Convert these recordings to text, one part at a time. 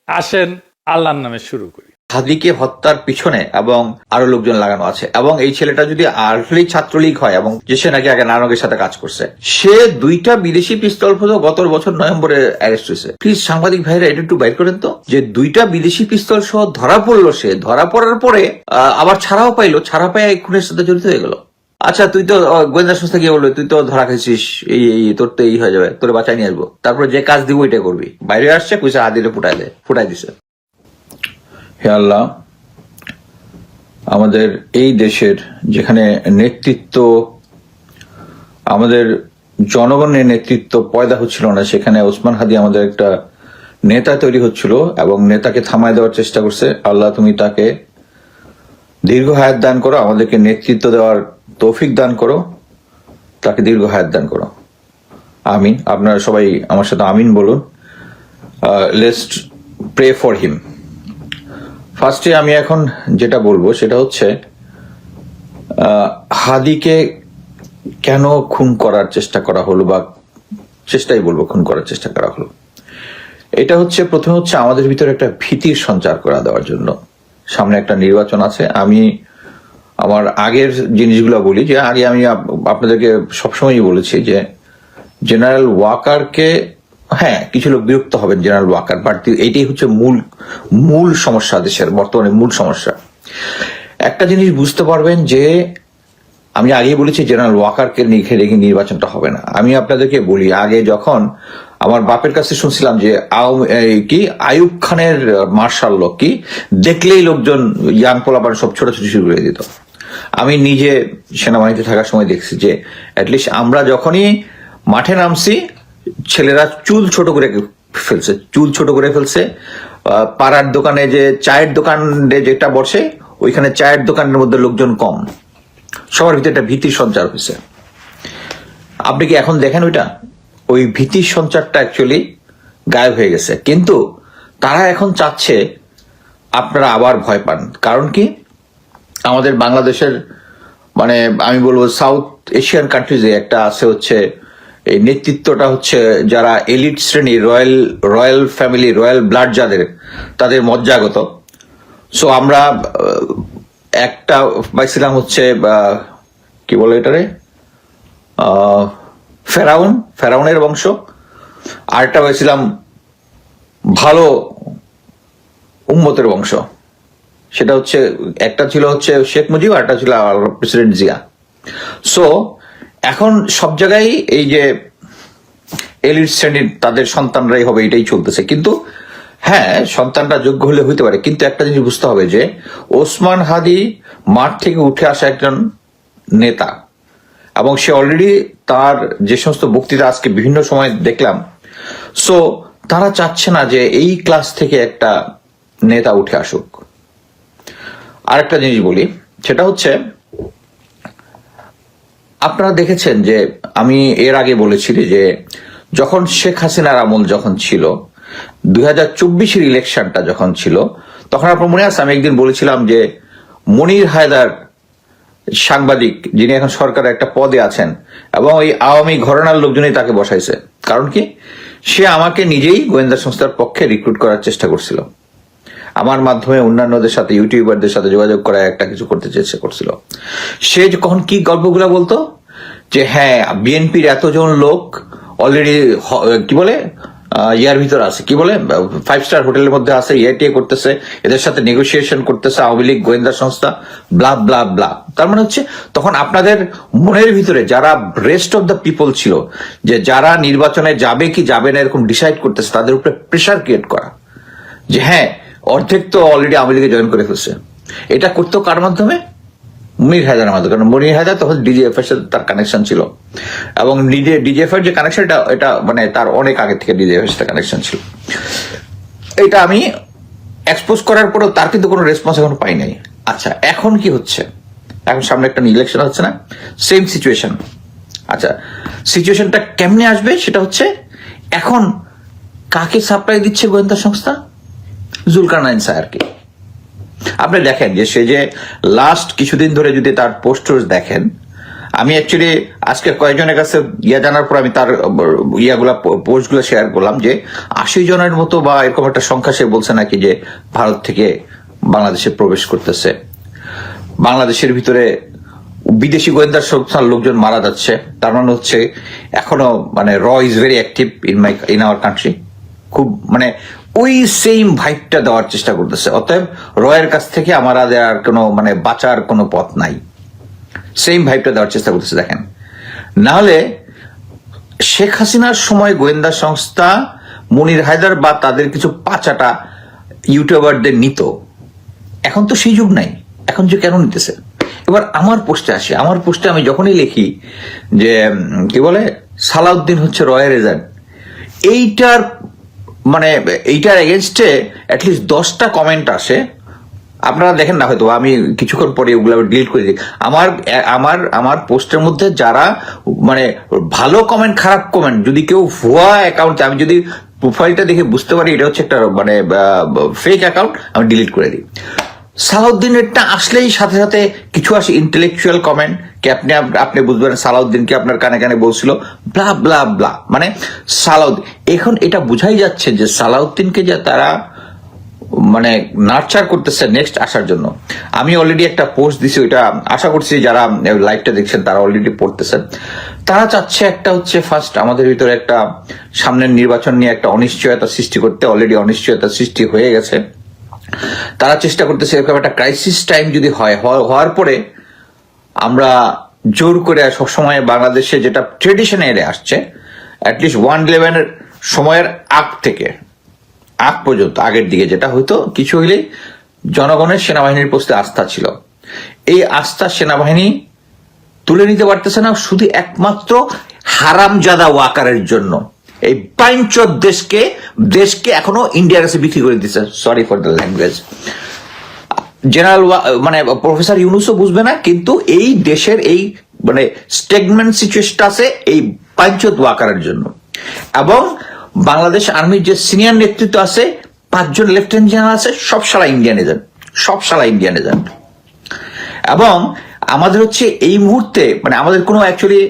আসেন আল্লাহর নামে শুরু করি। হাদিকে হত্যার পিছনে এবং আরো লোকজন লাগানো আছে, এবং এই ছেলেটা যদি আসলেই ছাত্রলীগ হয় এবং যে সে নাকি আগে নানকের সাথে কাজ করছে, সে 2টা বিদেশি পিস্তল গত বছর নভেম্বরে অ্যারেস্ট হয়েছে। প্লিজ সাংবাদিক ভাইরা এটা একটু বাইর করেন তো, যে 2টা বিদেশি পিস্তল সহ ধরা পড়লো। সে ধরা পড়ার পরে আবার ছাড়াও পাইলো, ছাড়া পায় এই খুনের সাথে জড়িত হয়ে গেল। আচ্ছা, তুই তো গোয়েন্দা সংস্থা গিয়ে বললো তুই তো ধরা খাইছিস, এই তোর তো এই হয়ে যাবে, তোর বাঁচাই নিয়ে আসবো, তারপরে যে কাজ দিব ওইটা করবি। বাইরে আসছে কইসা হাদিরে ফুটাই দিছে। হে আল্লাহ, আমাদের এই দেশের যেখানে নেতৃত্ব, আমাদের জনগণের নেতৃত্ব পয়দা হচ্ছিল না, সেখানে ওসমান হাদি আমাদের একটা নেতা তৈরি হচ্ছিল এবং নেতাকে থামায় দেওয়ার চেষ্টা করছে। আল্লাহ, তুমি তাকে দীর্ঘ হায়াত দান করো, আমাদেরকে নেতৃত্ব দেওয়ার তৌফিক দান করো, তাকে দীর্ঘ হায়াত দান করো। আমিন। আপনারা সবাই আমার সাথে আমিন বলুন। Let's pray for him. ফার্স্টে আমি এখন যেটা বলবো সেটা হচ্ছে হাদিকে কেন খুন করার চেষ্টা করা হলো, বা চেষ্টাই বলবো, খুন করার চেষ্টা করা হলো। এটা হচ্ছে প্রথমে হচ্ছে আমাদের ভিতরে একটা ভীতির সঞ্চার করা দেওয়ার জন্য। সামনে একটা নির্বাচন আছে। আমি আমার আগের জিনিসগুলো বলি, যে আগে আমি আপনাদেরকে সবসময়ই বলেছি যে জেনারেল ওয়াকারকে, হ্যাঁ কিছু লোক বিরক্ত হবেন জেনারেল ওয়াকার, বাট এইটাই হচ্ছে মূল সমস্যা, দেশের বর্তমানে মূল সমস্যা। একটা জিনিস বুঝতে পারবেন যে আমি আগেই বলেছি জেনারেল ওয়াকারকে রেখে নির্বাচনটা হবে না। আমি আপনাদেরকে বলি, আগে যখন আমার বাপের কাছে শুনছিলাম যে আইয়ুব খানের মার্শাল ল কি দেখলেই লোকজন ইয়াং পোলাপান সব ছোটাছুটি শুরু করে দিত। আমি নিজে সেনাবাহিনীতে থাকার সময় দেখছি যে অ্যাটলিস্ট আমরা যখনই মাঠে নামছি, ছেলেরা চুল ছোট করে ফেলছে। পাড়ার দোকানে যে চায়ের দোকানে যেটা বসে, ওইখানে চায়ের দোকানের মধ্যে লোকজন কম, সবার ভিতরে একটা ভীতির সঞ্চার হয়েছে। আপনি কি এখন দেখেন ওই ভীতির সঞ্চারটা অ্যাকচুয়ালি গায়েব হয়ে গেছে। কিন্তু তারা এখন চাচ্ছে আপনারা আবার ভয় পান। কারণ কি, আমাদের বাংলাদেশের মানে আমি বলবো সাউথ এশিয়ান কান্ট্রিজে একটা আছে হচ্ছে এই নেতৃত্বটা হচ্ছে যারা এলিট শ্রেণী, রয়্যাল ফ্যামিলি, রয়্যাল ব্লাড যাদের, তাদের মজ্জাগত। সো আমরা একটা পাইছিলাম হচ্ছে কি বলে এটারে, ফেরাউনের বংশ। আরেকটা পাইছিলাম ভালো উম্মতের বংশ, সেটা হচ্ছে একটা ছিল হচ্ছে শেখ মুজিব, আরেকটা ছিল প্রেসিডেন্ট জিয়া। সো এখন সব জায়গায় এই যে এলিট শ্রেণীর তাদের সন্তানরাই হবে, এটাই চলতেছে। কিন্তু হ্যাঁ, সন্তানটা যোগ্য হলে হইতে পারে, কিন্তু একটা জিনিস বুঝতে হবে যে ওসমান হাদি মাঠ থেকে উঠে আসা একজন নেতা, এবং সে অলরেডি তার যে সমস্ত বক্তৃতা আজকে বিভিন্ন সময় দেখলাম, সো তারা চাচ্ছে না যে এই ক্লাস থেকে একটা নেতা উঠে আসুক। আরেকটা জিনিস বলি, সেটা হচ্ছে আপনারা দেখেছেন যে আমি এর আগে বলেছি যে যখন শেখ হাসিনার আমল যখন ছিল, 2024-এর ইলেকশনটা যখন ছিল, তখন আপনার মনে আছে আমি একদিন বলেছিলাম যে মনির হায়দার সাংবাদিক, যিনি এখন সরকারের একটা পদে আছেন, এবং ওই আওয়ামী ঘরানার লোকজনই তাকে বসাইছে। কারণ কি, সে আমাকে নিজেই গোয়েন্দা সংস্থার পক্ষে রিক্রুট করার চেষ্টা করছিল, আমার মাধ্যমে অন্যান্যদের সাথে, ইউটিউবারদের সাথে যোগাযোগ করা একটা কিছু করতে চেষ্টা করছিল। সে কখন কি গল্পগুলা বলতো যে হ্যাঁ বিএনপির এতজন লোক অলরেডি কি বলে ইয়ার ভিতরে আছে, কি বলে 5 স্টার হোটেলের মধ্যে আছে, ইয়ে করতেছে, এদের সাথে নেগোসিয়েশন করতেছে আওয়ামী লীগ গোয়েন্দা সংস্থা, ব্লা ব্লা ব্লা। তার মানে হচ্ছে তখন আপনাদের মনের ভিতরে যারা রেস্ট অফ দ্য পিপল ছিল, যে যারা নির্বাচনে যাবে কি যাবে না এরকম ডিসাইড করতেছে, তাদের উপরে প্রেশার ক্রিয়েট করা যে হ্যাঁ অর্ধেক তো অলরেডি আওয়ামী লীগে জয়েন করে ফেলছে। এটা করতো কার মাধ্যমে? মনির হায়দারের মাধ্যমে। কারণ মনির হায়দার তখন ডিজিএফ এর সাথে তার কানেকশন ছিল, এবং ডিজিএফ এর যে কানেকশন এটা মানে তার অনেক আগে থেকে ডিজিএফ এর সাথে কানেকশন ছিল। এটা আমি এক্সপোজ করার পরেও তার কিন্তু কোনো রেসপন্স এখন পাই নাই। আচ্ছা, এখন কি হচ্ছে? এখন সামনে একটা ইলেকশন হচ্ছে না, সেম সিচুয়েশন। আচ্ছা, সিচুয়েশনটা কেমনে আসবে সেটা হচ্ছে, এখন কাকে সাপ্লাই দিচ্ছে গোয়েন্দা সংস্থা? জুলকারনাইন স্যারকে। আপনি দেখেন যে সে যে লাস্ট কিছুদিন ধরে যদি তার পোস্টার্স দেখেন, আমি অ্যাকচুয়ালি আজকে কয়েকজনের কাছে জানার পর আমি তার পোস্টগুলো শেয়ার করলাম যে 80 জনের মতো বা এরকম একটা সংখ্যা সে বলছে নাকি যে ভারত থেকে বাংলাদেশে প্রবেশ করতেছে, বাংলাদেশের ভিতরে বিদেশি গোয়েন্দা সংস্থার লোকজন মারা যাচ্ছে। তার মানে হচ্ছে এখনো মানে র is very active in our country. খুব মানে ওই সেম ভাইবটা দেওয়ার চেষ্টা করতেছে। অতএব রয়ের কাছ থেকে আমরা দেওয়ার কোনো মানে বাঁচার কোনো পথ নাই, সেম ভাইবটা দেওয়ার চেষ্টা করতেছে। দেখেন, নাহলে শেখ হাসিনার সময় গোয়েন্দা সংস্থা মনির হায়দার বা তাদের কিছু পাচাটা ইউটিউবারদের নিত, এখন তো সেই যুগ নাই। এখন যে কেন নিতেছে? এবার আমার পোস্টে আসি। আমার পোস্টে আমি যখনই লিখি যে কি বলে সালাউদ্দিন হচ্ছে রয়ের এজেন্ট, এইটার মানে এইটার এগেনস্টে অ্যাটলিস্ট 10টা কমেন্ট আসে। আপনারা দেখেন না হয়তো, আমি কিছুক্ষণ পরে ওগুলো ডিলিট করে দিই। আমার পোস্টের মধ্যে যারা মানে ভালো কমেন্ট, খারাপ কমেন্ট, যদি কেউ ভুয়া অ্যাকাউন্টে, আমি যদি প্রোফাইলটা দেখে বুঝতে পারি এটা হচ্ছে একটা মানে ফেক অ্যাকাউন্ট, আমি ডিলিট করে দিই। সালাউদ্দিনেরটা আসলেই সাথে সাথে কিছু আসে ইন্টেলেকচুয়াল কমেন্ট, কি আপনি বুঝবেন সালাউদ্দিনকে আপনার কানে কানে বলছিল ব্লা ব্লা ব্লা, মানে সালাউদ্দিন। এখন এটা বুঝাই যাচ্ছে যে সালাউদ্দিনকে যে তারা মানে নার্চার করতেছে নেক্সট আসার জন্য। আমি অলরেডি একটা পোস্ট দিছি, ওইটা আশা করছি যারা লাইভটা দেখছেন তারা অলরেডি পড়তেছেন। তারা চাচ্ছে একটা হচ্ছে ফার্স্ট আমাদের ভিতরে একটা সামনের নির্বাচন নিয়ে একটা অনিশ্চয়তা সৃষ্টি করতে। অলরেডি অনিশ্চয়তা সৃষ্টি হয়ে গেছে। তারা চেষ্টা করতেছে এরকম একটা ক্রাইসিস টাইম যদি হওয়ার পরে আমরা জোর করে সবসময় বাংলাদেশে যেটা ট্রেডিশনে এড়ে আসছে, অ্যাটলিস্ট 1/11 সময়ের আগ পর্যন্ত, আগের দিকে যেটা হয়তো কিছু হইলেই জনগণের সেনাবাহিনীর প্রতি আস্থা ছিল। এই আস্থা সেনাবাহিনী তুলে নিতে পারতেছে না, শুধু একমাত্র হারামজাদা ওয়াকারের জন্য। এই পাঁচর দেশকে এখনো ইন্ডিয়ার কাছে বিক্রি করে দিচ্ছে। Sorry for the language. General মানে প্রফেসর ইউনুসও বুঝবে না, কিন্তু এই দেশের এই মানে স্টেগমেন্ট সিচুয়েশনটা আছে এই পাঁচর ওয়াকারের জন্য। এবং বাংলাদেশ আর্মির যে সিনিয়র নেতৃত্ব আছে, 5 জন লেফটেন্যান্ট জেনারেল আছে, সব শালা ইন্ডিয়ান এজেন্ট। এবং আমাদের হচ্ছে এই মুহূর্তে মানে আমাদের কোনো actually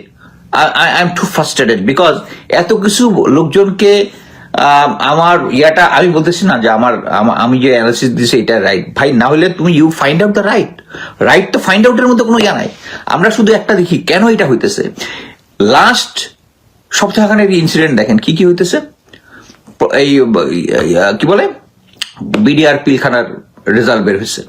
I am too frustrated because এত কিছু লোকজনকে আমার আমি বলতেছি না যে আমি যে অ্যানালিসিস দিয়েছি এটা রাইট ভাই, না হলে তুমি you find out the right তো ফাইন্ড আউটের মধ্যে কোনো নাই। আমরা শুধু একটা দেখি কেন এটা হইতেছে। লাস্ট সপ্তাহখানের ইনসিডেন্ট দেখেন কি হইতেছে। এই কি বলে বিডিআর পিলখানার রেজাল্ট বের হয়েছে।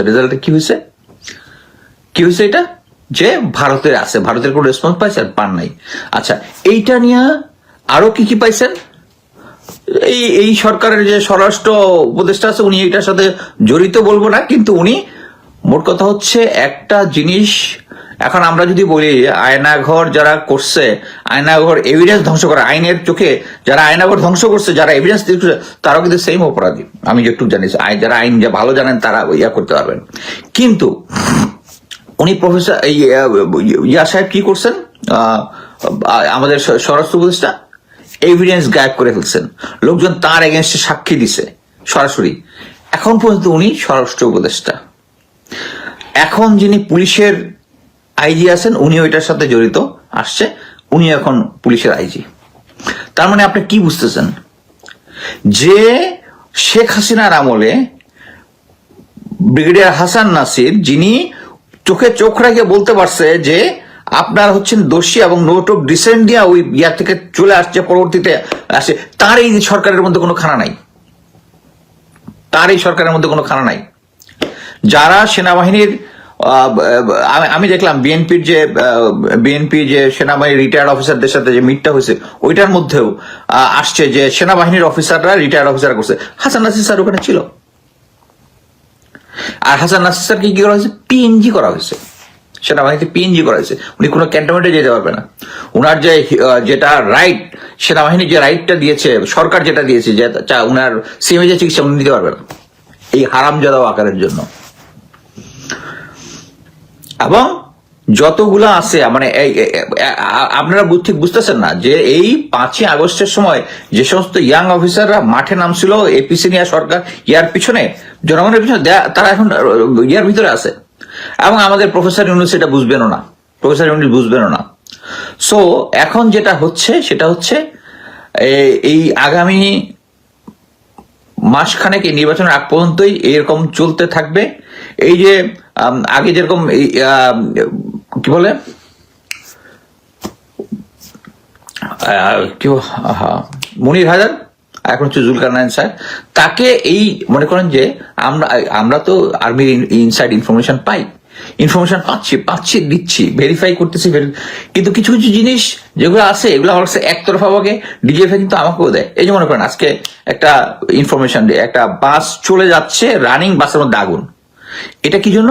রেজাল্টে কি হয়েছে এটা যে ভারতের আছে, ভারতের কোনো রেসপন্স পাইছে আর পান নাই। আচ্ছা, এইটা নিয়ে আরো কি পাইছেন? এই সরকারের যে স্বরাষ্ট্র উপদেষ্টা আছে উনি এটার সাথে জড়িত বলবো না, কিন্তু উনি মোট কথা হচ্ছে একটা জিনিস। এখন আমরা যদি বলি আয়নাঘর যারা করছে, আয়নাঘর এভিডেন্স ধ্বংস করা, আইনের চোখে যারা আয়নাঘর ধ্বংস করছে, যারা এভিডেন্স দিচ্ছে, তারাও কিন্তু সেম অপরাধী। আমি যেটুকু জানি, যারা আইন যা ভালো জানেন তারা করতে পারবেন। কিন্তু উনি প্রফেসর সাহেব কি করছেন, আমাদের স্বরাষ্ট্র উপদেষ্টা এভিডেন্স গায়েব করে ফেলছেন। লোকজন তার এগেনস্টে সাক্ষী দিছে সরাসরি। এখন পর্যন্ত উনি স্বরাষ্ট্র উপদেষ্টা। এখন যিনি পুলিশের আইজি আছেন উনি ওইটার সাথে জড়িত আসছে, উনি এখন পুলিশের আইজি। তার মানে আপনি কি বুঝতেছেন যে শেখ হাসিনার আমলে ব্রিগেডিয়ার হাসান নাসির, যিনি চোখে চোখ রেখে বলতে পারছে যে আপনার হচ্ছেন দোষী এবং নোট অফ ডিসেন্ট দিয়া ওই থেকে চলে আসছে, পরবর্তীতে আসে, তার এই সরকারের মধ্যে কোনো খানা নাই। যারা সেনাবাহিনীর আমি দেখলাম বিএনপি যে সেনাবাহিনীর রিটায়ার্ড অফিসারদের সাথে যে মিটটা হয়েছে ওইটার মধ্যেও আসছে যে সেনাবাহিনীর অফিসাররা রিটায়ার্ড অফিসার করছে। হাসান নাসির স্যার ওখানে ছিল, আর হাসান নাসির স্যারকে কি করা হয়েছে? পিএনজি করা হয়েছে, সেনাবাহিনীতে পিএনজি করা হয়েছে। উনি কোনো ক্যান্টনমেন্টে যেতে পারবে না। উনার যেটা রাইট, সেনাবাহিনী যে রাইটটা দিয়েছে, সরকার যেটা দিয়েছে, যে উনার সিএমএ যে চিকিৎসা উনি নিতে পারবে না এই হারামজাদা আকারের জন্য। এবং যতগুলা আছে মানে আপনারা ঠিক বুঝতেছেন না যে এই 5ই আগস্টের সময় যে সমস্ত ইয়াং অফিসাররা মাঠে নামছিল এপিসি নিয়ে সরকার পিছনে, জনগণের পিছনে, তারা এখন ভিতরে আছে। এবং আমাদের প্রফেসর ইউনুস এটা বুঝবেনও না। প্রফেসর ইউনুস বুঝবেনও না। সো এখন যেটা হচ্ছে সেটা হচ্ছে এই আগামী মাসখানেক এই নির্বাচনের আগ পর্যন্তই এরকম চলতে থাকবে। এই যে আগে যেরকম কি বলে মনির হায়দার, এখন হচ্ছে জুলকারনাইন স্যার, তাকে এই মনে করেন যে আমরা তো আর্মির ইনসাইড ইনফরমেশন পাচ্ছি দিচ্ছি, ভেরিফাই করতেছি, কিন্তু কিছু কিছু জিনিস যেগুলো আছে এগুলো আমার কাছে একতরফা ভাবে ডিজিএফআই কিন্তু আমাকেও দেয়। এই যে মনে করেন আজকে একটা ইনফরমেশন, একটা বাস চলে যাচ্ছে, রানিং বাসের মধ্যে আগুন। এটা কি জন্য?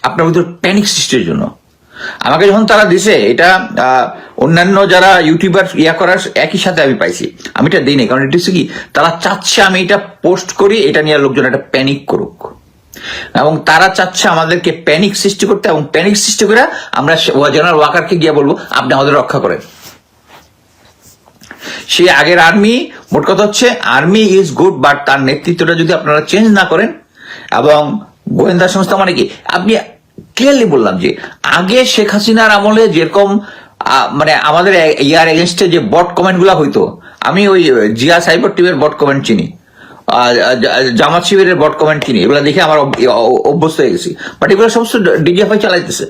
আপনার ভিতর প্যানিক সৃষ্টির জন্য। আমাকে যখন তারা দিছে এটা, অন্যান্য যারা ইউটিউবার করার একই সাথে আমি পাইছি, আমি এটা দিই নাই, কারণ এটা হচ্ছে কি, তারা চাচ্ছে আমি এটা পোস্ট করি, এটা নিয়ে লোকজন একটা প্যানিক করুক, এবং তারা চাচ্ছে আমাদেরকে প্যানিক সৃষ্টি করতে, এবং প্যানিক সৃষ্টি করে আমরা জেনারেল ওয়াকারকে গিয়ে বলবো আপনি আমাদের রক্ষা করেন। সে আগের আর্মি, মোট কথা হচ্ছে আর্মি ইজ গুড, বাট তার নেতৃত্বটা যদি আপনারা চেঞ্জ না করেন, এবং গোয়েন্দা সংস্থা মানে কি, আপনি ক্লিয়ারলি বললাম যে আগে শেখ হাসিনার আমলে যেরকম মানে আমাদের ইয়ার এগেনস্টে যে বট কমেন্ট গুলা হইতো, আমি ওই জিয়া সাইবার টিমের বট কমেন্ট চিনি, জামাত শিবিরের বট কমেন্ট চিনি, এগুলো দেখে আমার অভ্যস্ত হয়ে গেছি। বাট এগুলো সমস্ত ডিজিএফআই চালাইতেছে।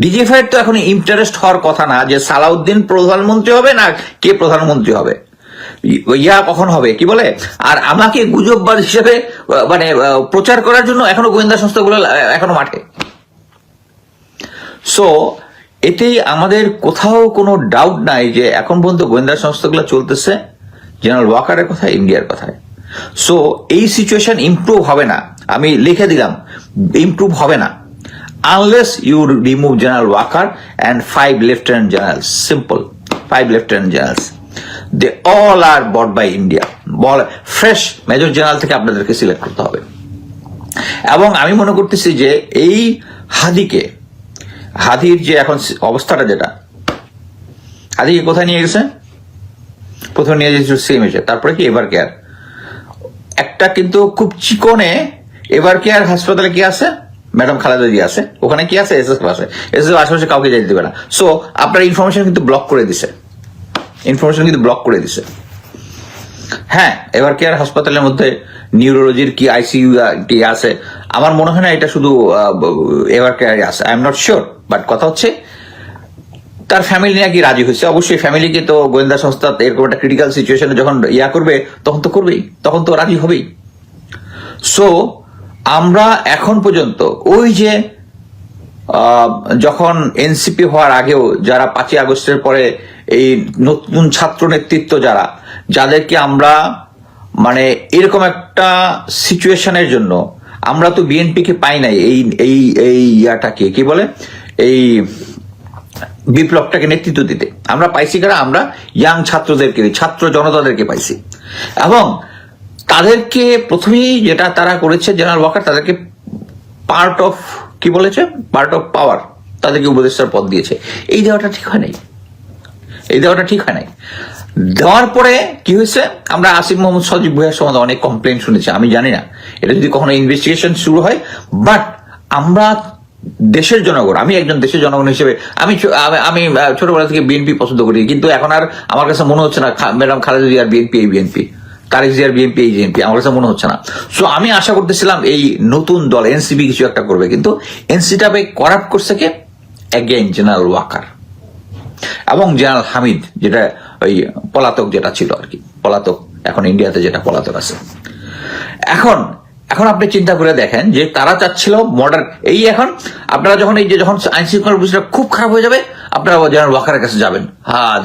ডিজিএফআই তো এখন ইন্টারেস্ট হওয়ার কথা না যে সালাউদ্দিন প্রধানমন্ত্রী হবে না কে প্রধানমন্ত্রী হবে, কখন হবে, কি বলে, আর আমাকে গুজববাজ হিসেবে মানে প্রচার করার জন্য এখনো গোয়েন্দা সংস্থাগুলো এখনো মাঠে। সো এতেই আমাদের কোথাও কোনো ডাউট নাই যে এখন পর্যন্ত গোয়েন্দা সংস্থাগুলো চলতেছে জেনারেল ওয়াকারের কথায়, ইন্ডিয়ার কথায়। সো এই সিচুয়েশন ইমপ্রুভ হবে না, আমি লিখে দিলাম, ইমপ্রুভ হবে না unless you remove General Walker and 5 lieutenant generals. Simple. 5 lieutenant generals. They all are bought by India. Fresh major general থেকে আপনাদেরকে সিলেক্ট করতে হবে। এবং আমি মনে করতেছি যে এই হাদির যে এখন অবস্থাটা, যেটা হাদিকে কোথায় নিয়ে গেছে, প্রথমে নিয়ে গেছিল সিএমএইচে, তারপরে কি এভার কেয়ার, একটা কিন্তু খুব চিকনে এভার কেয়ার হাসপাতালে কি আছে, ম্যাডাম খালেদা জিয়া আছে, ওখানে কি আছে, এসএসএফ আছে, এসএসএফ আশেপাশে কাউকে যেতে দেবে না। সো আপনার ইনফরমেশন কিন্তু ব্লক করে দিছে, হ্যাঁ, এভার কেয়ার হাসপাতালের মধ্যে নিউরোলজির কি আইসিইউ কি আছে, আমার মনে হয় না এটা শুধু এভার কেয়ারে আছে, I am not sure. But কথা হচ্ছে তার ফ্যামিলি নাকি রাজি হয়েছে। অবশ্যই ফ্যামিলিকে তো গোয়েন্দা সংস্থা এরকম একটা ক্রিটিক্যাল সিচুয়েশনে যখন করবে তখন তো করবেই, তখন তো রাজি হবেই। সো আমরা এখন পর্যন্ত ওই যে যখন এনসিপি হওয়ার আগেও যারা 5ই আগস্টের পরে এই নতুন ছাত্র নেতৃত্ব যাদেরকে আমরা মানে এরকম একটা সিচুয়েশনের জন্য আমরা তো বিএনপিকে পাই নাই, এই ইয়াটাকে কি বলে, এই বিপ্লবটাকে নেতৃত্ব দিতে আমরা পাইছি কারা, আমরা ইয়াং ছাত্রদেরকে, ছাত্র জনতাদেরকে পাইছি। এবং তাদেরকে প্রথমেই যেটা তারা করেছে জেনারেল ওয়াকার, তাদেরকে পার্ট অফ পাওয়ার, তাদেরকে উপদেষ্টার পদ দিয়েছে। এই দেওয়াটা ঠিক হয় নাই, দেওয়ার পরে কি হয়েছে, আমরা আসিফ মোহাম্মদ সজীব ভুঁইয়ার সম্বন্ধে অনেক কমপ্লেন শুনেছি, আমি জানি না এটা যদি কখনো ইনভেস্টিগেশন শুরু হয়, বাট আমরা দেশের জনগণ, আমি একজন দেশের জনগণ হিসেবে আমি ছোটবেলা থেকে বিএনপি পছন্দ করি, কিন্তু এখন আর আমার কাছে মনে হচ্ছে না ম্যাডাম খালেদা জিয়ার বিএনপি এই বিএনপি, তারেক জিয়ার বিএনপি এই বিএনপি, আমার কাছে মনে হচ্ছে না। সো আমি আশা করতেছিলাম এই নতুন দল এনসিপি কিছু একটা করবে, কিন্তু এনসিটাকে করাপ্ট করছে কে, অ্যাগেইন জেনারেল ওয়াকার এবং জেনারেল হামিদ, যেটা ওই পলাতক যেটা ছিল আর কি, পলাতক এখন ইন্ডিয়াতে যেটা পলাতক আছে। এখন আপনি চিন্তা করে দেখেন যে তারা চাচ্ছিল মডার্ন, এই এখন আপনারা যখন আইন শৃঙ্খলা পরিস্থিতি খুব খারাপ হয়ে যাবে, আপনারা জেনারেল ওয়াকারের কাছে যাবেন,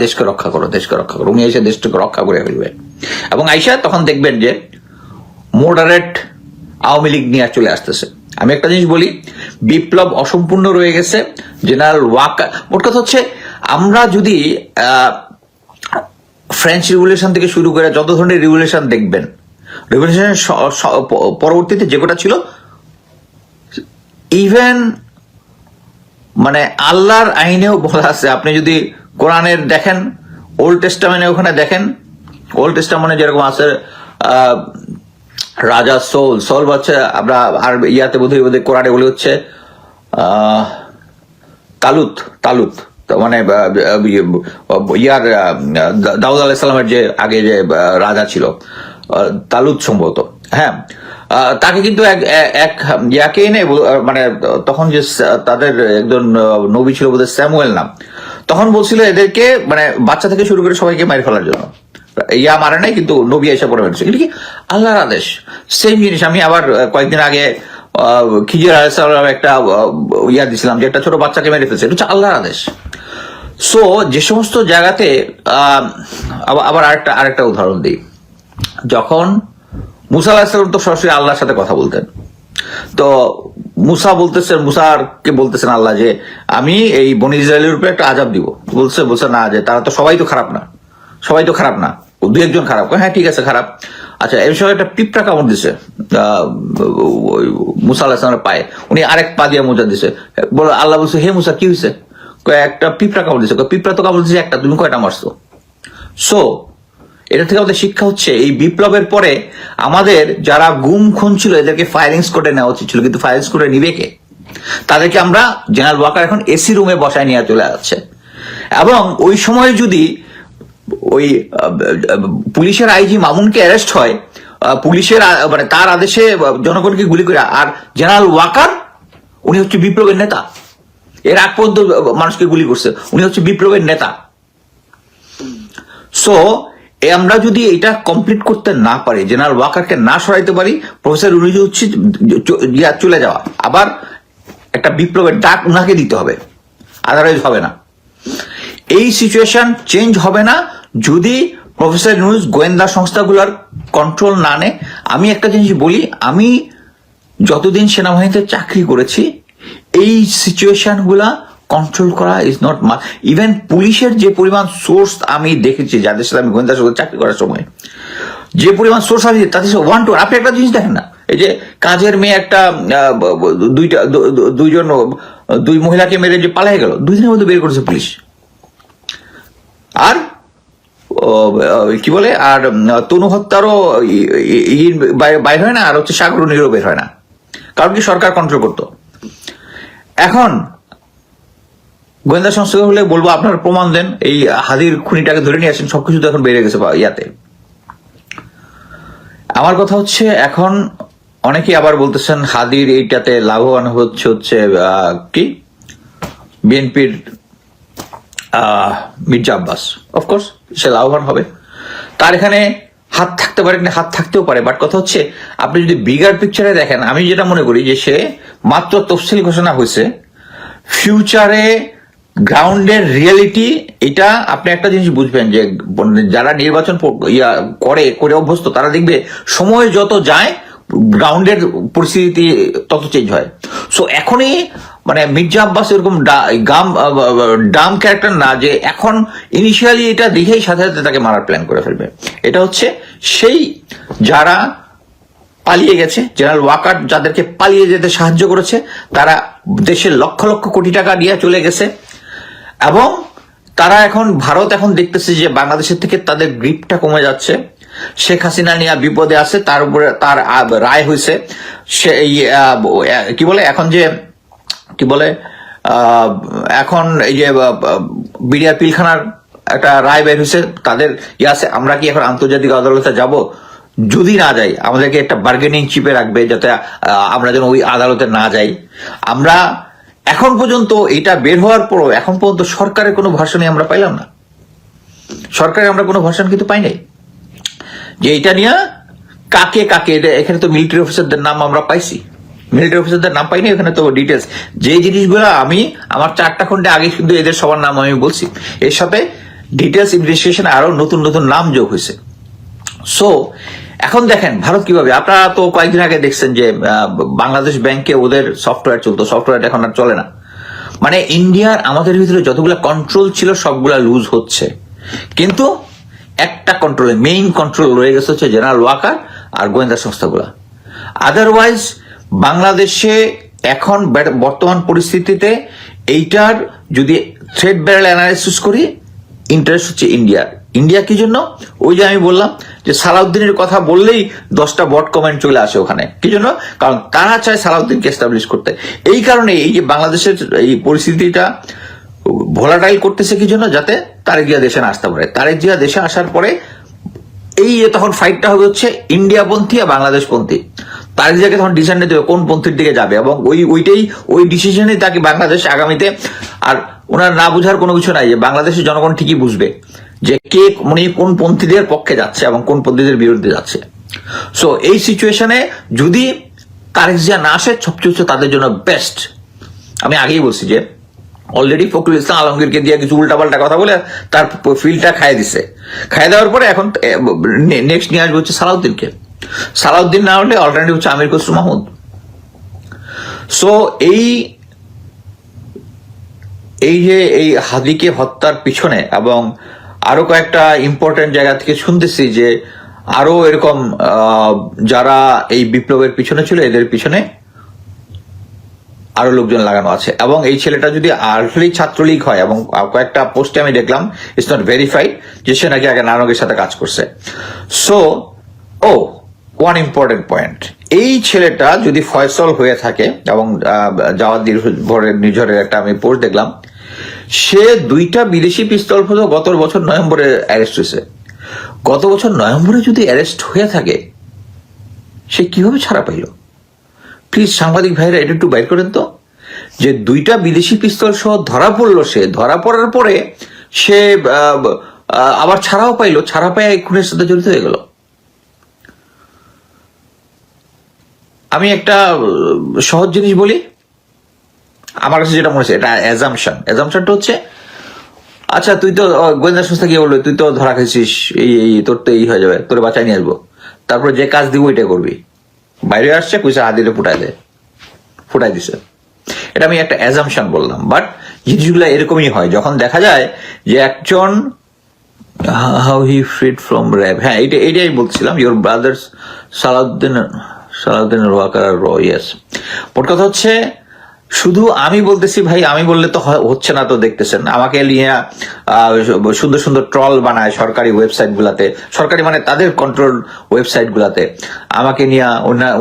দেশকে রক্ষা করো, উনি এসে দেশটাকে রক্ষা করে ফেলবে। এবং আইসা তখন দেখবেন যে মডারেট আওয়ামী লীগ নিয়ে চলে আসতেছে। আমি একটা জিনিস বলি, বিপ্লব অসম্পূর্ণ রয়ে গেছে, জেনারেল ওয়াকার, মোট কথা হচ্ছে আমরা যদি ফ্রেঞ্চ রিভলিউশন থেকে শুরু করে যত ধরনের রিভলিউশন দেখবেন, রিভলিউশনের পরবর্তীতে যে কটা ছিল, ইভেন মানে আল্লাহর আইনেও বলা আছে, আপনি যদি কোরআনের দেখেন, ওল্ড টেস্টামেন্টে ওখানে দেখেন, ওল্ড টেস্টামেন্টে যেরকম আছে রাজা সোল হচ্ছে, আমরা আর ইয়াতে বোধহয় কোরআনে বলে হচ্ছে তালুত তালুত মানে ইয়ার দাউদ আলাইহিসসালামের যে আগে যে রাজা ছিল তালুত সম্ভবত, হ্যাঁ, তাকে কিন্তু এক ইয়াকে এনে মানে তখন যে তাদের একজন নবী ছিল বোধহয় স্যামুয়েল নাম, তখন বলছিল এদেরকে মানে বাচ্চা থেকে শুরু করে সবাইকে মারি ফেলার জন্য। ইয়া মারে নাই, কিন্তু নবী এসে পড়ে মেরেছে। এটা কি আল্লাহর আদেশ? সেম জিনিস আমি আবার কয়েকদিন আগে খিজির আলাইহিস সালাম একটা ইয়া দিছিলাম যে একটা ছোট বাচ্চাকে মেরে ফেলছে, এটা হচ্ছে আল্লাহর আদেশ। সো যে সমস্ত জায়গাতে আবার আরেকটা উদাহরণ দিই, যখন মুসা আলাইহিস সালাম তো সরাসরি আল্লাহর সাথে কথা বলতেন, তো মুসাকে বলতেছেন আল্লাহ যে আমি এই বনি ইসরায়েলের উপরে একটা আযাব দিব। বলছে না, যে তারা তো সবাই তো খারাপ না, দু একজন খারাপ। হ্যাঁ ঠিক আছে খারাপ, আচ্ছা এই বিষয়ে একটা পিঁপড়া কামড় দিছে মুসা আলাইহিস সালামের পায়ে, উনি আরেক পা দিয়ে মোজা দিছে। আল্লাহ বলছে হে মুসা কি হয়েছে? একটা পিঁপড়া কামড় দিছে। পিঁপড়া তো কামড় দিছে একটা, তুমি কয়টা মারছো? সো এটা থেকে আমাদের শিক্ষা হচ্ছে এই বিপ্লবের পরে আমাদের যারা গুম খুন ছিল এদেরকে ফায়ারিং স্কোয়াডে নেওয়া উচিত ছিল, কিন্তু ফায়ারিং স্কোয়াডে নিবে কে? তাদেরকে আমরা জেনারেল ওয়াকার এখন এসি রুমে বসায় নিয়ে চলে যাচ্ছে। এবং ওই সময় যদি ওই পুলিশের আইজি মামুনকে অ্যারেস্ট হয়, পুলিশের মানে তার আদেশে জনগণকে গুলি করে, আর জেনারেল ওয়াকার উনি হচ্ছে বিপ্লবের নেতা, এর আগ পর্যন্ত মানুষকে গুলি করছে, উনি হচ্ছে বিপ্লবের নেতা। সো আমরা যদি এটা কমপ্লিট করতে না পারি, জেনারেল ওয়াকারকে না সরাইতে পারি, প্রফেসর ইউনূস হচ্ছে চলে যাওয়া, আবার একটা বিপ্লবের ডাক উনাকে দিতে হবে, আদারওয়াইজ হবে না। এই সিচুয়েশন চেঞ্জ হবে না যদি প্রফেসর ইউনূস গোয়েন্দা সংস্থাগুলোর কন্ট্রোল না নেয়। আমি একটা জিনিস বলি, আমি যতদিন সেনাবাহিনীতে চাকরি করেছি এই সিচুয়েশন গুলা কন্ট্রোল করা ইজ নট মাস। ইভেন পুলিশের যে পরিমাণ সোর্স আমি দেখেছি, যাদের সাথে আমি গোয়েন্দা সংস্থা চাকরি করার সময় যে পরিমাণ সোর্স আছে তাতে ওয়ান টু। আপনি একটা জিনিস দেখেন না, এই যে কাজের মেয়ে একটা দুই মহিলাকে মেরে যে পালাই গেল, 2 দিনের মধ্যে বের করেছে পুলিশ। আর কি বলে, আর তনু হত্যারও বাইর হয় না, আর হচ্ছে সাগরণীরও বের হয় না, কারণ কি সরকার কন্ট্রোল করতো। এখন গোয়েন্দা সংস্থা হলে বলবো আপনারা প্রমাণ দেন, এই হাদির খুনিটাকে ধরে নিয়ে আসেন, সবকিছু তো এখন বেড়ে গেছে ইয়াতে। আমার কথা হচ্ছে এখন অনেকেই আবার বলতেছেন হাদির এইটাতে লাভবান হচ্ছে কি বিএনপির মির্জা আব্বাস। অফকোর্স সে লাভবান হবে, তার এখানে হাত থাকতে পারে, হাত থাকতেও পারে, বাট কথা হচ্ছে আপনি যদি বিগার পিকচারে দেখেন, আমি যেটা মনে করি যে সে মাত্র তফসিল ঘোষণা হয়েছে, ফিউচারে গ্রাউন্ডের রিয়েলিটি এটা আপনি একটা জিনিস বুঝবেন যে যারা নির্বাচন করে অভ্যস্ত তারা দেখবে সময় যত যায় গ্রাউন্ডের পরিস্থিতি তত চেঞ্জ হয়। সো এখনই মানে মির্জা আব্বাস এরকম ডাম ক্যারেক্টার না যে এখন ইনিশিয়ালি এটা দেখেই সাথে সাথে তাকে মারার প্ল্যান করে ফেলবে। এটা হচ্ছে সেই যারা পালিয়ে গেছে, জেনারেল ওয়াকার যাদেরকে পালিয়ে যেতে সাহায্য করেছে, তারা দেশের লক্ষ লক্ষ কোটি টাকা নিয়ে চলে গেছে, এবং তারা এখন ভারত এখন দেখতেছে যে বাংলাদেশের থেকে তাদের গ্রিপটা কমে যাচ্ছে। শেখ হাসিনা নিয়ে বিপদে আছে, তার উপরে তার রায় হয়েছে, সে কি বলে এখন যে কি বলে এখন এই যে বিডিআর পিলখানার একটা রায় বের হয়েছে, তাদের আছে। আমরা কি এখন আন্তর্জাতিক আদালতে যাব? যদি না যাই আমাদেরকে একটা বার্গেনিং চিপে রাখবে যাতে আমরা যেন ওই আদালতে না যাই। আমরা এখন পর্যন্ত এটা বের হওয়ার পরও এখন পর্যন্ত সরকারের কোনো ভার্সনই আমরা পাইলাম না, সরকারের আমরা কোনো ভার্সন কিন্তু পাই নাই যে এটা নিয়ে কাকে কাকে। এখানে তো মিলিটারি অফিসারদের নাম আমরা পাইছি, মিলিটারি অফিসারদের নাম পাইনি এখানে তো ডিটেলস। যে জিনিসগুলো আমি আমার 4টা খন্ডে আগে কিন্তু এদের সবার নাম আমি বলছি, এর সাথে ডিটেলস ইনভেস্টিগেশন আরো নতুন নতুন নাম যোগ হয়েছে। সো এখন দেখেন ভারত কিভাবে, আপনারা তো কয়েকদিন আগে দেখছেন যে বাংলাদেশ ব্যাংকে ওদের সফটওয়্যার চলতো, সফটওয়্যার এখন আর চলে না। মানে ইন্ডিয়ার আমাদের ভিতরে যতগুলো কন্ট্রোল ছিল সবগুলা লুজ হচ্ছে, কিন্তু একটা কন্ট্রোলে মেইন কন্ট্রোল রয়ে গেছে হচ্ছে জেনারেল ওয়াকার আর গোয়েন্দা সংস্থাগুলা। আদারওয়াইজ বাংলাদেশে এখন বর্তমান পরিস্থিতিতে এইটার যদি থ্রেড ব্যারেল অ্যানালাইসিস করি, ইন্টারেস্ট হচ্ছে ইন্ডিয়া। ইন্ডিয়া কি জন্য? ওই যে আমি বললাম যে সালাউদ্দিনের কথা বললেই 10টা বট কমেন্ট চলে আসে ওখানে। কি জন্য? কারণ তারা চায় সালাউদ্দিনকে এস্টাবলিশ করতে। এই কারণে এই যে বাংলাদেশের এই পরিস্থিতিটা ভোলাটাইল করতেছে কি জন্য? যাতে তারেক জিয়া দেশে না আসতে পারে। তারেক জিয়া দেশে আসার পরে এই তখন ফাইটটা হবে হচ্ছে ইন্ডিয়াপন্থী আর বাংলাদেশপন্থী। তারেক জিয়াকে তখন ডিসিশন নিতে হবে কোন পন্থীর দিকে যাবে, এবং ওই ডিসিশনে তাকে বাংলাদেশ আগামীতে, আর ওনার না বুঝার কোনো কিছু নাই যে বাংলাদেশের জনগণ ঠিকই বুঝবে যে কে মানে কোন পন্থীদের পক্ষে যাচ্ছে এবং কোন পন্থীদের বিরুদ্ধে যাচ্ছে। সো এই সিচুয়েশনে যদি তারেক জিয়া না আসে, সবচেয়ে হচ্ছে তাদের জন্য বেস্ট। আমি আগেই বলছি যে অলরেডি ফখরুল ইসলাম আলমগীরকে দিয়ে কিছু উল্টাপাল্টা কথা বলে তার ফিল্ডটা খাইয়ে দিছে। খাইয়ে দেওয়ার পরে এখন নেক্সট নিয়ে আসবে হচ্ছে সালাউদ্দিনকে। সালাউদ্দিন না হলে অল্টারনেটিভ হচ্ছে আমির খসরু মাহমুদ। সো এই যে এই হাদিকে হত্যার পিছনে এবং আরো কয়েকটা ইম্পর্টেন্ট জায়গা থেকে শুনতেছি যে আরো এরকম যারা এই বিপ্লবের পিছনে ছিল, এদের পিছনে আরো লোকজন লাগানো আছে। এবং এই ছেলেটা যদি আসলে ছাত্রলীগ হয়, এবং কয়েকটা পোস্টে আমি দেখলাম ইটস নট ভেরিফাইড যে সে নাকি আগে নানকের সাথে কাজ করছে। সো ওয়ান ইম্পর্টেন্ট পয়েন্ট, এই ছেলেটা যদি ফয়সল হয়ে থাকে, এবং জাওয়াদ নিঝরের একটা আমি পোস্ট দেখলাম, সে 2টা বিদেশি পিস্তল গত বছর নভেম্বরে অ্যারেস্ট হয়েছে। গত বছর নভেম্বরে যদি অ্যারেস্ট হয়ে থাকে, সে কিভাবে ছাড়া পাইল? প্লিজ সাংবাদিক ভাইরা এটা একটু বাইর করেন তো, যে 2টা বিদেশি পিস্তল সহ ধরা পড়লো। সে ধরা পড়ার পরে সে আবার ছাড়াও পাইলো, ছাড়া পায় খুনের সাথে জড়িত হয়ে গেল। আমি একটা সহজ জিনিস বলি, আমার কাছে যেটা মনে হচ্ছে এটা অ্যাজাম্পশনটা হচ্ছে, আচ্ছা তুই তো গোয়েন্দা সংস্থা কি বললো, তুই তো ধরা খাইছিস, এই তোর তো এই হয়ে যাবে, তোর বাঁচাই নিয়ে আসবো, তারপরে যে কাজ দিব ওইটা করবি। বাইরে আসছে কইসা হাদিরে ফুটাই দিছে। এটা আমি একটা অ্যাজাম্পশন বললাম, বাট জিনিসগুলো এরকমই হয় যখন দেখা যায় যে একজন হাউ হি ফ্রিড ফ্রম র্যাব। হ্যাঁ, এটাই বলছিলাম, ইউর ব্রাদার্স সালাউদ্দিন ওয়াকার র। ইয়েস, মোট কথা হচ্ছে শুধু আমি বলতেছি ভাই, আমি বললে তো হচ্ছে না, তো দেখতেছেন আমাকে নিয়ে সুন্দর সুন্দর ট্রল বানায় সরকারি ওয়েবসাইট গুলাতে, সরকারি মানে তাদের কন্ট্রোল ওয়েবসাইট গুলাতে আমাকে নিয়ে,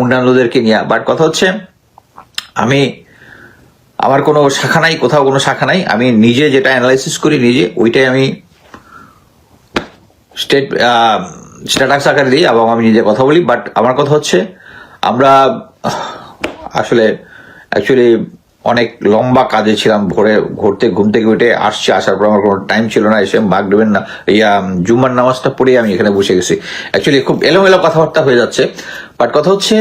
অন্যান্যদেরকে নিয়ে। বাট কথা হচ্ছে আমার কোনো শাখা নাই, কোথাও কোনো শাখা নাই। আমি নিজে যেটা অ্যানালাইসিস করি নিজে, ওইটাই আমি স্ট্যাটাস আকারে দিই এবং আমি নিজে কথা বলি। বাট আমার কথা হচ্ছে আমরা আসলে অ্যাকচুয়ালি অনেক লম্বা কাজে ছিলাম, ঘুম থেকে উঠে আসার পর আমার কোনো টাইম ছিল না, এসে মাগ দেবেন না, জুম্মার নামাজটা পড়ে আমি এখানে বসে গেছি। অ্যাকচুয়ালি খুব এলোমেলো কথাবার্তা হয়ে যাচ্ছে। বাট কথা হচ্ছে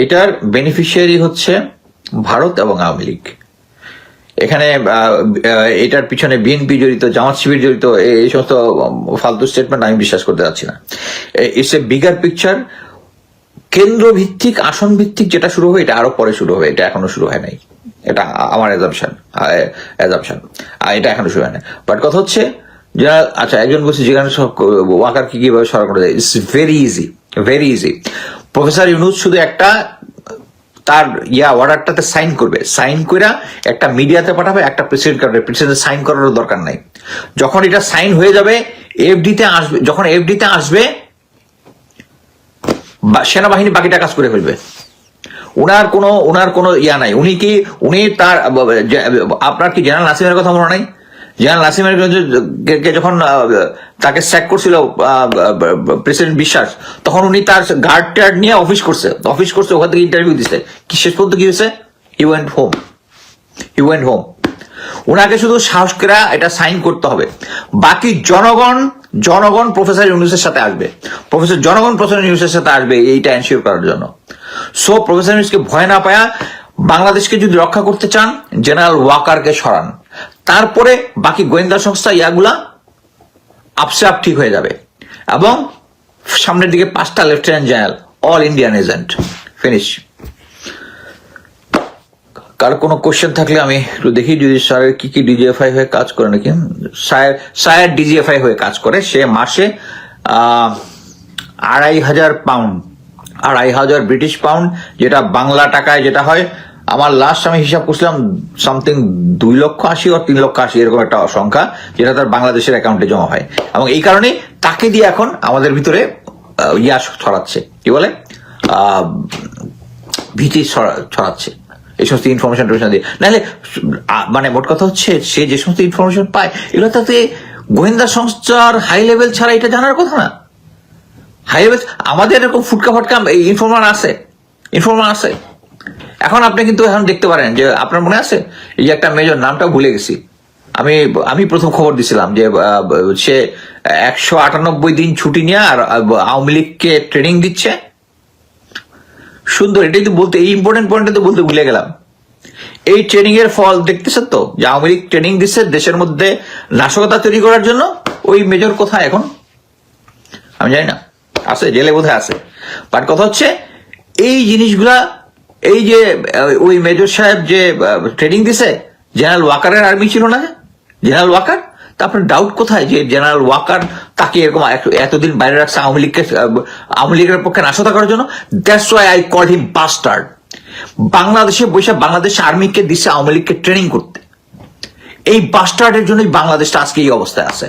এটার বেনিফিশিয়ারি হচ্ছে ভারত এবং আওয়ামী লীগ। এখানে এটার পিছনে বিএনপি জড়িত, জামাত শিবির জড়িত, এই সমস্ত ফালতু স্টেটমেন্ট আমি বিশ্বাস করতে যাচ্ছি না। It's a bigger picture. কেন্দ্র ভিত্তিক, আসন ভিত্তিক যেটা শুরু হবে, এটা আরো পরে শুরু হবে, এটা এখনো শুরু হয় নাই। এটা আমার অ্যাজাম্পশন, এটা এখনো শুরু হয় না। বাট কথা হচ্ছে যারা, আচ্ছা একজন বলছে যেখানে ওয়াকার কিভাবে সরা করা যায়, it's very easy. Professor Yunus শুধু একটা তার অর্ডারটাতে সাইন করবে, সাইন করে একটা মিডিয়াতে পাঠাবে, একটা প্রেসিডেন্ট সাইন করারও দরকার নাই। যখন এটা সাইন হয়ে যাবে, এফডিতে আসবে, যখন এফডিতে আসবে সেনাবাহিনী বাকিটা কাজ করে ফেলবে। উনার কোনো নাই। উনি তার, আপনার কি জেনারেল নাসিমের কথা মনে নাই? জেনারেল নাসিমের যখন তাকে স্যাক করছিল প্রেসিডেন্ট বিশ্বাস, তখন উনি তার গার্ড টার্ড নিয়ে অফিস করছে, ওখান থেকে ইন্টারভিউ দিচ্ছে। কি শেষ পর্যন্ত কি হয়েছে? He went home. উনাকে শুধু সাহস করে এটা সাইন করতে হবে। বাকি জনগণ প্রফেসর ইউনূসের সাথে আসবে, প্রফেসর ইউনূসের সাথে আসবে এইটা এনশিওর করার জন্য। সো প্রফেসর ইউনূসকে ভয় না পায়া, বাংলাদেশকে যদি রক্ষা করতে চান, জেনারেল ওয়াকারকে সরান, তারপরে বাকি গোয়েন্দা সংস্থা ইয়াগুলা আপসে আপ ঠিক হয়ে যাবে। এবং সামনের দিকে 5টা lieutenant general, all Indian agent, finish. কার কোনো কোশ্চেন থাকলে আমি একটু দেখি, যদি স্যারের কি ডিজিএফআই হয়ে কাজ করে নাকি। স্যার ডিজিএফআই হয়ে কাজ করে, সে মাসে 2,500 পাউন্ড, 2,500 ব্রিটিশ পাউন্ড, যেটা বাংলা টাকায় যেটা হয়, আমার লাস্ট আমি হিসাব করছিলাম সামথিং 2,80,000 or 3,80,000 এরকম একটা সংখ্যা, যেটা তার বাংলাদেশের অ্যাকাউন্টে জমা হয়। এবং এই কারণে তাকে দিয়ে এখন আমাদের ভিতরে ইয়া ছড়াচ্ছে, কি বলে, ভীতি ছড়াচ্ছে এই সমস্ত ইনফরমেশন দিয়ে। নাহলে মানে মোট কথা হচ্ছে সে যে সমস্ত ইনফরমেশন পায় এগুলো তাতে গোয়েন্দা সংস্থার হাই লেভেল ছাড়া এটা জানার কথা না। হাই লেভেল আমাদের এরকম ফুটকা ফাটকা ইনফরমার আছে। এখন আপনি কিন্তু এখন দেখতে পারেন যে আপনার মনে আছে এই যে একটা মেজর, নামটা ভুলে গেছি, আমি প্রথম খবর দিছিলাম যে সে 198 দিন ছুটি নিয়ে আর আওয়ামী লীগকে ট্রেনিং দিচ্ছে। সুন্দর, এটাই তো বলতে, এই ইম্পর্টেন্ট পয়েন্টটা তো বলতে ভুলে গেলাম। এই ট্রেনিং এর ফল দেখতেছেন তো, যে আওয়ামী লীগ ট্রেনিং দিচ্ছে দেশের মধ্যে নাশকতা তৈরি করার জন্য। ওই মেজর কোথায় এখন আমি জানি না, আছে জেলে বোধহয় আছে। বাট কথা হচ্ছে এই জিনিসগুলা, এই যে ওই মেজর সাহেব যে ট্রেনিং দিছে, জেনারেল ওয়াকারের আর্মি ছিল না, জেনারেল ওয়াকার, তা আপনার ডাউট কোথায় যে জেনারেল ওয়াকার তাকে এরকম এতদিন বাইরে রাখছে আওয়ামী লীগের পক্ষে নাশকতা করার জন্য? That's why I called him bastard. বাংলাদেশে বসে বাংলাদেশ আর্মিকে দিচ্ছে আওয়ামী লীগকে ট্রেনিং করতে। এই বাস্টার্ডের জন্যই বাংলাদেশটা আজকে এই অবস্থায় আছে।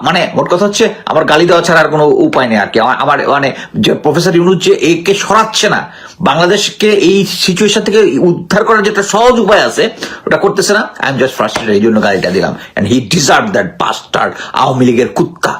মানে মোট কথা হচ্ছে আমার গালি দেওয়া ছাড়া আর কোনো উপায় নেই আর কি। আমার মানে যে প্রফেসর ইউনূস যে একে সরাচ্ছে না, বাংলাদেশকে এই সিচুয়েশন থেকে উদ্ধার করার যেটা সহজ উপায় আছে ওটা করতেছে না। আই এম জাস্ট ফ্রাস্ট্রেটেড, এই জন্য গালিটা দিলাম। And he deserve that bastard Awami লীগের কুত্তা।